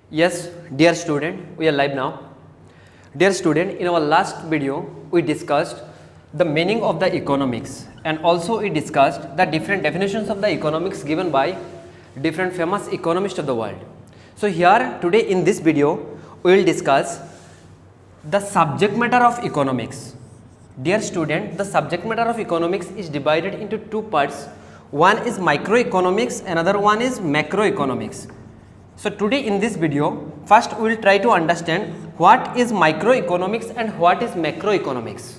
Yes, dear student, we are live now. Dear student, in our last video, we discussed the meaning of the economics and also we discussed the different definitions of the economics given by different famous economists of the world. So here today in this video, we will discuss the subject matter of economics. Dear student, the subject matter of economics is divided into two parts. One is microeconomics, another one is macroeconomics. So today in this video, first we will try to understand what is microeconomics and what is macroeconomics.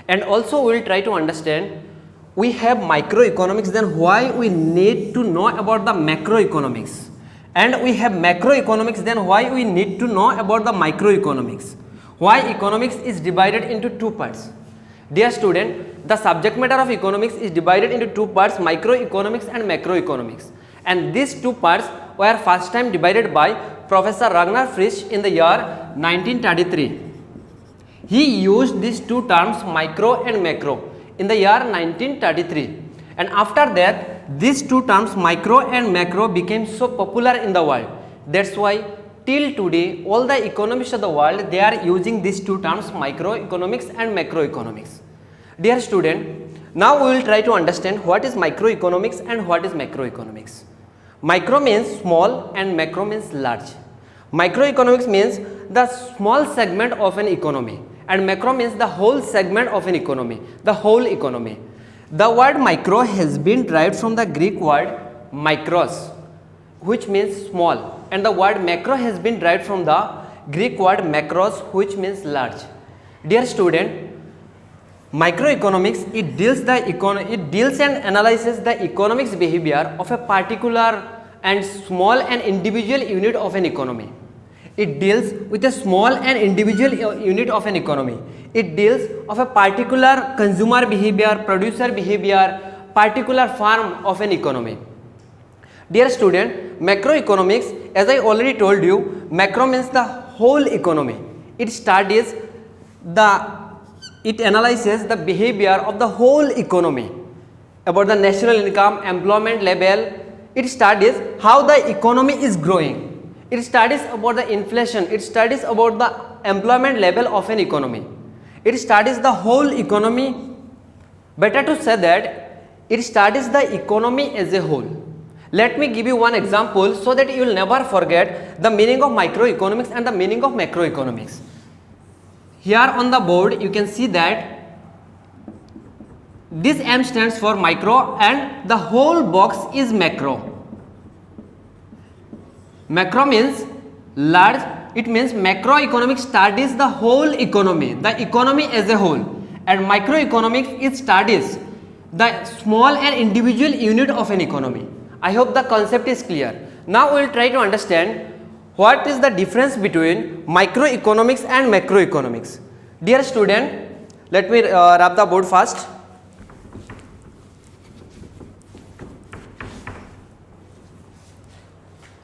And also we will try to understand we have microeconomics, then why we need to know about the macroeconomics. And we have macroeconomics, then why we need to know about the microeconomics. Why economics is divided into two parts. Dear student, the subject matter of economics is divided into two parts, microeconomics and macroeconomics. And these two parts were first time divided by Professor Ragnar Frisch in the year 1933. He used these two terms micro and macro in the year 1933. And after that, these two terms micro and macro became so popular in the world. That's why till today all the economists of the world, they are using these two terms microeconomics and macroeconomics. Dear student, now we will try to understand what is microeconomics and what is macroeconomics. Micro means small and macro means large. Microeconomics means the small segment of an economy and macro means the whole segment of an economy, the whole economy. The word micro has been derived from the Greek word micros, which means small, and the word macro has been derived from the Greek word macros, which means large. Dear student, microeconomics, it deals and analyzes the economics behavior of a particular and small and individual unit of an economy. It deals with a small and individual unit of an economy. It deals of a particular consumer behavior, producer behavior, particular form of an economy. Dear student, macroeconomics, as I already told you, macro means the whole economy. It analyzes the behavior of the whole economy about the national income, employment level. It studies how the economy is growing. It studies about the inflation. It studies about the employment level of an economy. It studies the whole economy. Better to say that it studies the economy as a whole. Let me give you one example so that you will never forget the meaning of microeconomics and the meaning of macroeconomics. Here on the board you can see that this M stands for micro and the whole box is macro. Macro means large, it means macroeconomics studies the whole economy, the economy as a whole, and microeconomics it studies the small and individual unit of an economy. I hope the concept is clear. Now we will try to understand what is the difference between microeconomics and macroeconomics. Dear student, let me wrap the board first.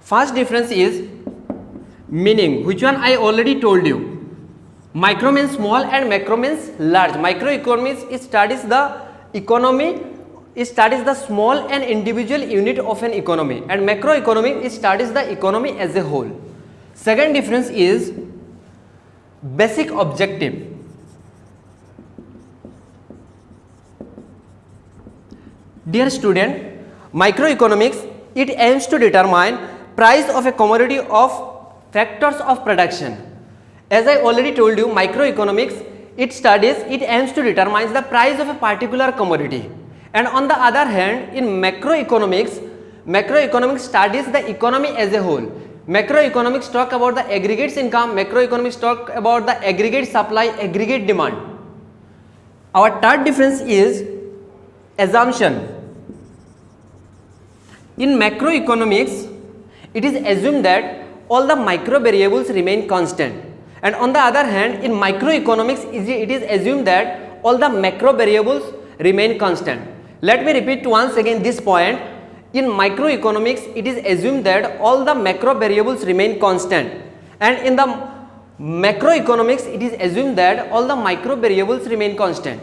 First difference is meaning, which one I already told you. Micro means small and macro means large. Microeconomics it studies the economy, it studies the small and individual unit of an economy, and macroeconomics it studies the economy as a whole. Second difference is basic objective. Dear student, microeconomics it aims to determine price of a commodity of factors of production. As I already told you, microeconomics it aims to determine the price of a particular commodity. And on the other hand, in macroeconomics studies the economy as a whole. Macroeconomics talk about the aggregate income, macroeconomics talk about the aggregate supply, aggregate demand. Our third difference is assumption. In macroeconomics, it is assumed that all the micro variables remain constant, and on the other hand, in microeconomics, it is assumed that all the macro variables remain constant. Let me repeat once again this point. In microeconomics, it is assumed that all the macro variables remain constant, and in the macroeconomics, it is assumed that all the micro variables remain constant.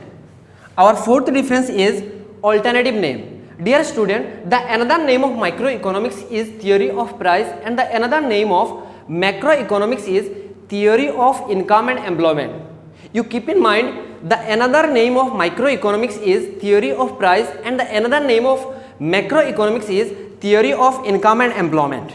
Our fourth difference is alternative name. Dear student, the another name of microeconomics is theory of price and the another name of macroeconomics is theory of income and employment. You keep in mind the another name of microeconomics is theory of price and the another name of macroeconomics is theory of income and employment.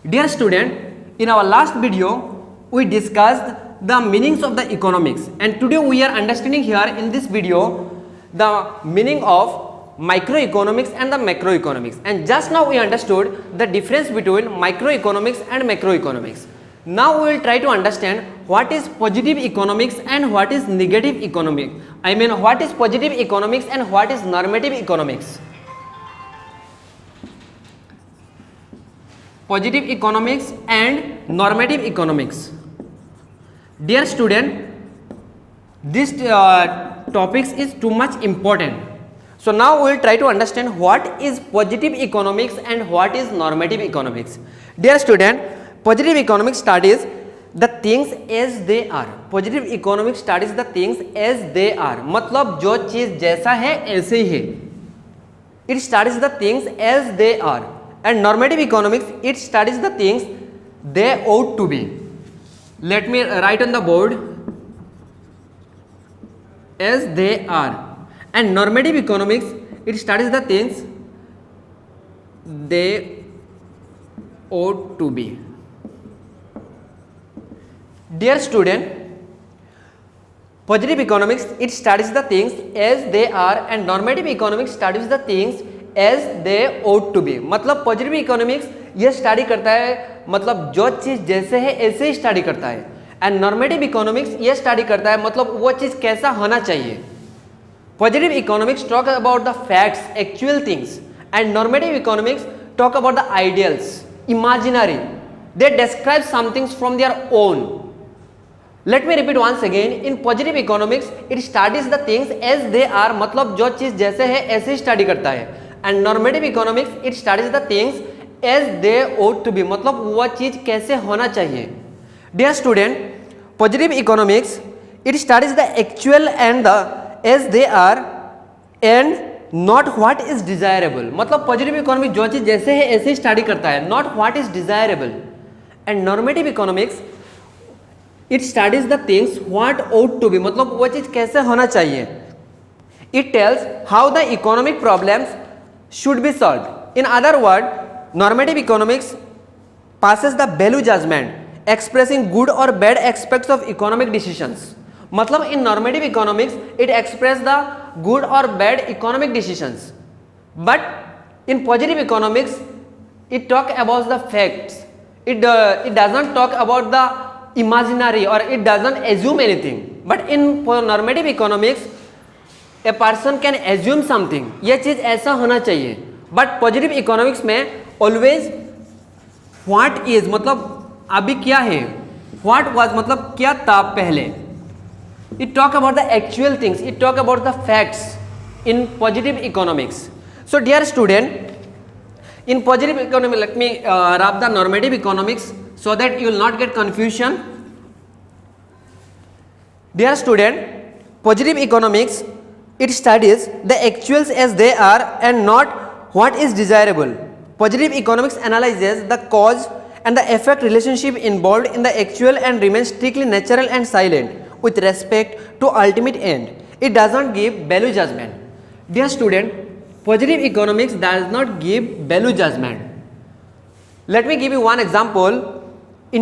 Dear student, in our last video we discussed the meanings of the economics, and today we are understanding here in this video the meaning of microeconomics and the macroeconomics, and just now we understood the difference between microeconomics and macroeconomics. Now we will try to understand what is positive economics and what is negative economics. I mean, what is positive economics and what is normative economics. Positive economics and normative economics. Dear student, this topics is too much important. So now we will try to understand what is positive economics and what is normative economics. Dear student, positive economics studies the things as they are. Positive economics studies the things as they are. मतलब जो चीज जैसा है ऐसे ही है. It studies the things as they are. And normative economics, it studies the things they ought to be. Let me write on the board as they are. And normative economics, it studies the things they ought to be. Dear student, positive economics, it studies the things as they are and normative economics studies the things as they ought to be. मतलब positive economics ये study करता है, मतलब जो चीज़ जैसे है ऐसे ही स्टडी करता है, एंड नॉर्मेटिव इकोनॉमिक्स ये स्टडी करता है मतलब वो चीज़ कैसा होना चाहिए. Positive economics talk about the facts, actual things, and normative economics talk about the ideals, imaginary. They describe somethings from their own. Let me repeat once again. In positive economics it studies the things as they are, मतलब जो चीज़ जैसे है ऐसे ही study करता है, and normative economics it studies the things as they ought to be, मतलब वह चीज़ कैसे होना चाहिए. Dear student, positive economics it studies the actual and the as they are and not what is desirable. मतलब positive economics जो चीज़ जैसे है ऐसे ही स्टडी करता है, not what is desirable. And normative economics it studies the things what ought to be, मतलब वह चीज़ कैसे होना चाहिए. It tells how the economic problems should be solve. In other word, normative economics passes the value judgment expressing good or bad aspects of economic decisions. मतलब in normative economics it express the good or bad economic decisions, but in positive economics it talk about the facts. It doesn't talk about the imaginary or it doesn't assume anything. But in normative economics a person can assume something, ये चीज़ ऐसा होना चाहिए. But positive economics में always what is, मतलब अभी क्या है, what was मतलब क्या था पहले. It talk about the actual things, it talk about the facts in positive economics. So dear student, in positive economics let me wrap the normative economics so that you will not get confusion. Dear student, positive economics it studies the actuals as they are and not what is desirable. Positive economics analyzes the cause and the effect relationship involved in the actual and remains strictly natural and silent with respect to ultimate end. It does not give value judgment. Dear student, positive economics does not give value judgment. Let me give you one example.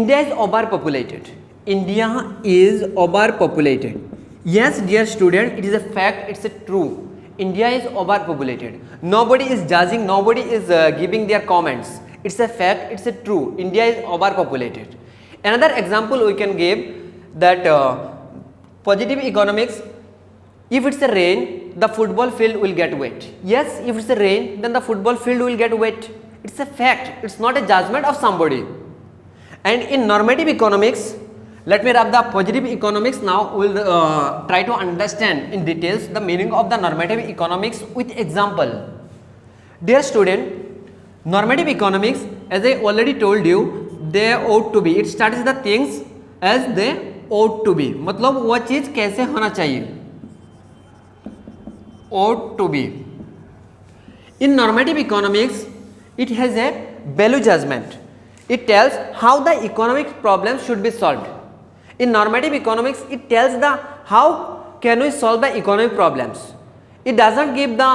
India is overpopulated. India is overpopulated. Yes, dear student, it is a fact, it's a true. India is overpopulated. Nobody is judging, nobody is giving their comments. It's a fact, it's a true. India is overpopulated. Another example we can give that positive economics, if it's a rain, the football field will get wet. Yes, if it's a rain, then the football field will get wet. It's a fact, it's not a judgment of somebody. And in normative economics, let me wrap the positive economics now. We'll try to understand in details the meaning of the normative economics with example. Dear student, normative economics, as I already told you, they ought to be. It studies the things as they ought to be. मतलब वो चीज़ कैसे होना चाहिए. Ought to be. In normative economics, it has a value judgment. it tells how the economic problems should be solved. In normative economics, it tells the how can we solve the economic problems. It doesn't give the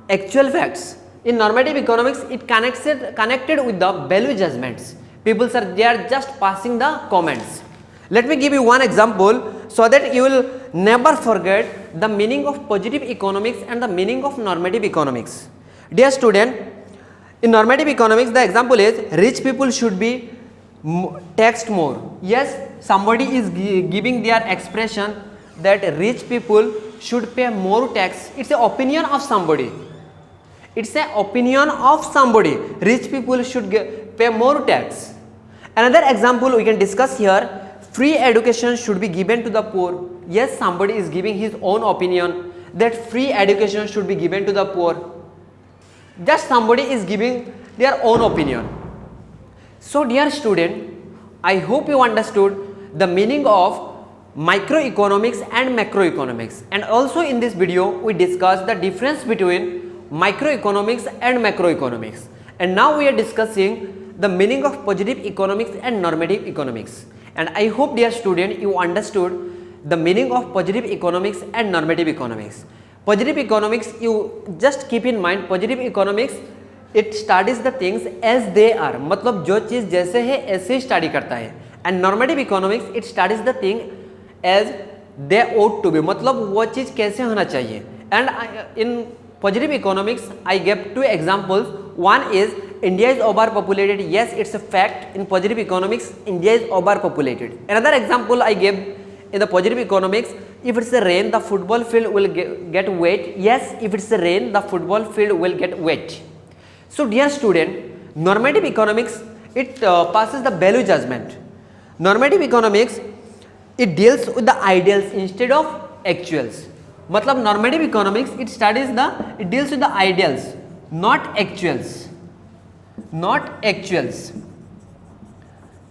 actual facts. In normative economics, it connected with the value judgments. People are just passing the comments. Let me give you one example so that you will never forget the meaning of positive economics and the meaning of normative economics. Dear student, in normative economics, the example is rich people should be taxed more. Yes, somebody is giving their expression that rich people should pay more tax. It's an opinion of somebody. It's an opinion of somebody. Rich people should pay more tax. Another example we can discuss here, free education should be given to the poor. Yes, somebody is giving his own opinion that free education should be given to the poor. Just somebody is giving their own opinion. So dear student, I hope you understood the meaning of microeconomics and macroeconomics, and also in this video we discussed the difference between microeconomics and macroeconomics, and now we are discussing the meaning of positive economics and normative economics. And I hope dear student you understood the meaning of positive economics and normative economics. Positive economics, you just keep in mind, positive economics it studies the things as they are, मतलब जो चीज़ जैसे है ऐसे ही study करता है. And normative economics it studies the thing as they ought to be, मतलब वो चीज़ कैसे होना चाहिए. And in positive economics I gave two examples. One is India is overpopulated. Yes, it's a fact. In positive economics, India is overpopulated. Another example I gave in the positive economics, if it's a rain, the football field will get wet. Yes, if it's a rain, the football field will get wet. So dear student, normative economics it passes the value judgment. Normative economics it deals with the ideals instead of actuals. मतलब normative economics it deals with the ideals, not actuals,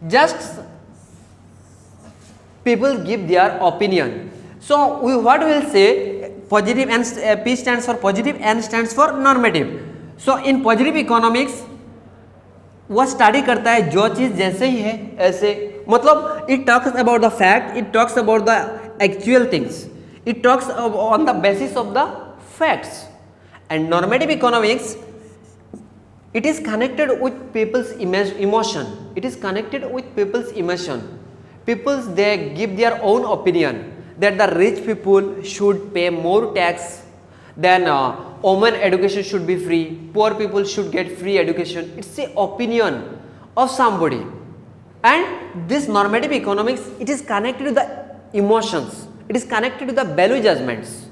just people give their opinion. So what we will say, positive and P stands for positive, N stands for normative. So in positive economics वो study करता है जो चीज़ जैसे ही है ऐसे, मतलब it talks about the fact, it talks about the actual things, it talks on the basis of the facts. And normative economics it is connected with people's emotion, it is connected with people's emotion. People they give their own opinion that the rich people should pay more tax, then women education should be free, poor people should get free education. It's the opinion of somebody. And this normative economics it is connected to the emotions, it is connected to the value judgments.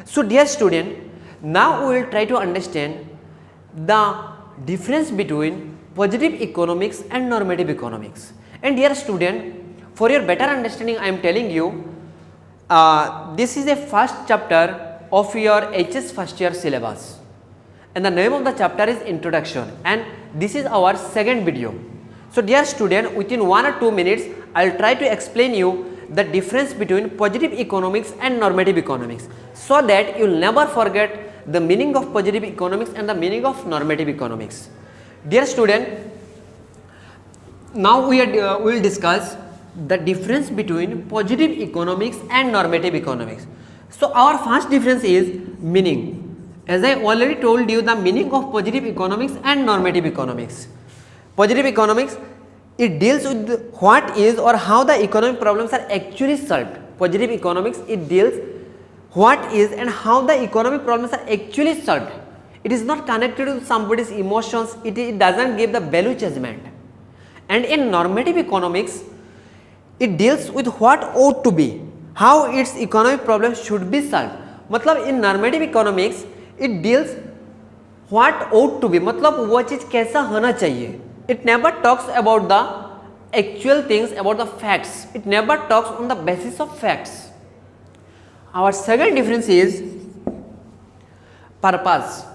So dear student, now we will try to understand the difference between positive economics and normative economics. And dear student, for your better understanding I am telling you this is a first chapter of your HS first year syllabus, and the name of the chapter is introduction, and this is our second video. So dear student, within 1 or 2 minutes I will try to explain you the difference between positive economics and normative economics, so that you will never forget the meaning of positive economics and the meaning of normative economics. Dear student, now we will discuss the difference between positive economics and normative economics. So our first difference is meaning. As I already told you the meaning of positive economics and normative economics. Positive economics it deals with what is or how the economic problems are actually solved. Positive economics it deals what is and how the economic problems are actually solved. It is not connected to somebody's emotions, it doesn't give the value judgment. And in normative economics it deals with what ought to be, how its economic problems should be solved. मतलब in normative economics it deals what ought to be, मतलब वो चीज़ कैसा होना चाहिए. It never talks about the actual things, about the facts. It never talks on the basis of facts. Our second difference is purpose.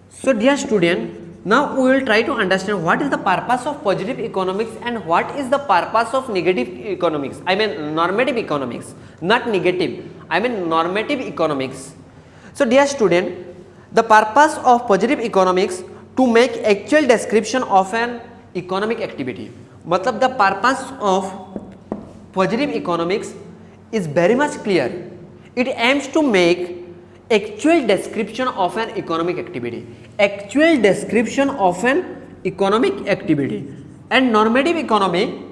So dear student, now we will try to understand what is the purpose of positive economics and what is the purpose of negative economics. I mean normative economics, not negative. I mean normative economics. So dear student, the purpose of positive economics to make actual description of an economic activity. मतलब the purpose of positive economics is very much clear. It aims to make actual description of an economic activity. Actual description of an economic activity. And normative economy,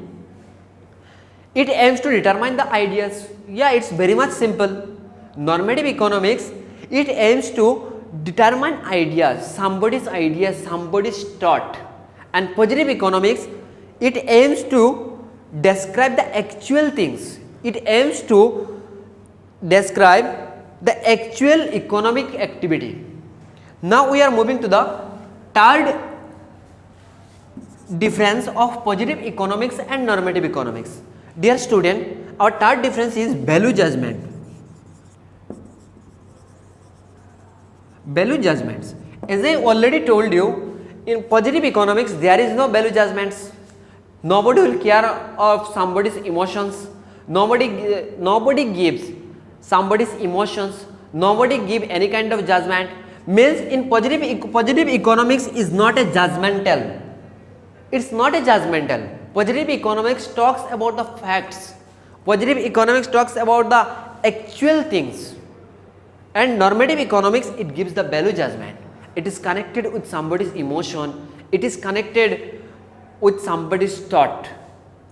it aims to determine the ideas. Yeah, it's very much simple. Normative economics, it aims to determine ideas, somebody's thought. And positive economics, it aims to describe the actual things. It aims to describe the actual economic activity. Now we are moving to the third difference of positive economics and normative economics. Dear student, our third difference is value judgment. Value judgments. As I already told you, in positive economics there is no value judgments. Nobody will care of somebody's emotions. Nobody gives somebody's emotions. Nobody give any kind of judgment. Means in positive economics is not a judgmental. It's not a judgmental. Positive economics talks about the facts. Positive economics talks about the actual things. And normative economics, it gives the value judgment. It is connected with somebody's emotion. It is connected with somebody's thought.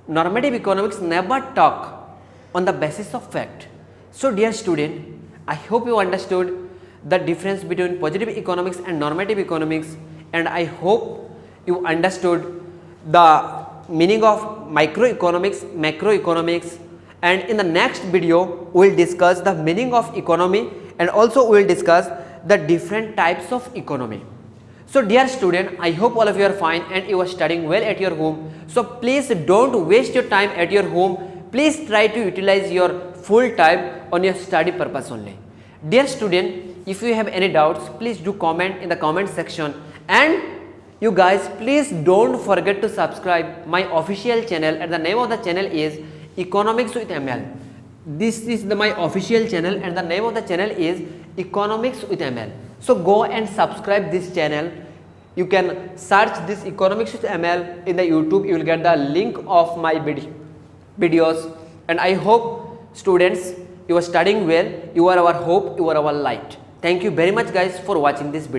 Normative economics never talk on the basis of fact. So dear student, I hope you understood the difference between positive economics and normative economics, and I hope you understood the meaning of microeconomics, macroeconomics, and in the next video we will discuss the meaning of economy, and also we will discuss the different types of economy. So dear student, I hope all of you are fine and you are studying well at your home. So please don't waste your time at your home. Please try to utilize your full time on your study purpose only. Dear student, if you have any doubts, please do comment in the comment section, and you guys please don't forget to subscribe my official channel, and the name of the channel is Economics with ML. This is my official channel and the name of the channel is Economics with ML. So go and subscribe this channel. You can search this Economics with ML in the YouTube. You will get the link of my videos, and I hope students you are studying well. You are our hope, you are our light. Thank you very much guys for watching this video.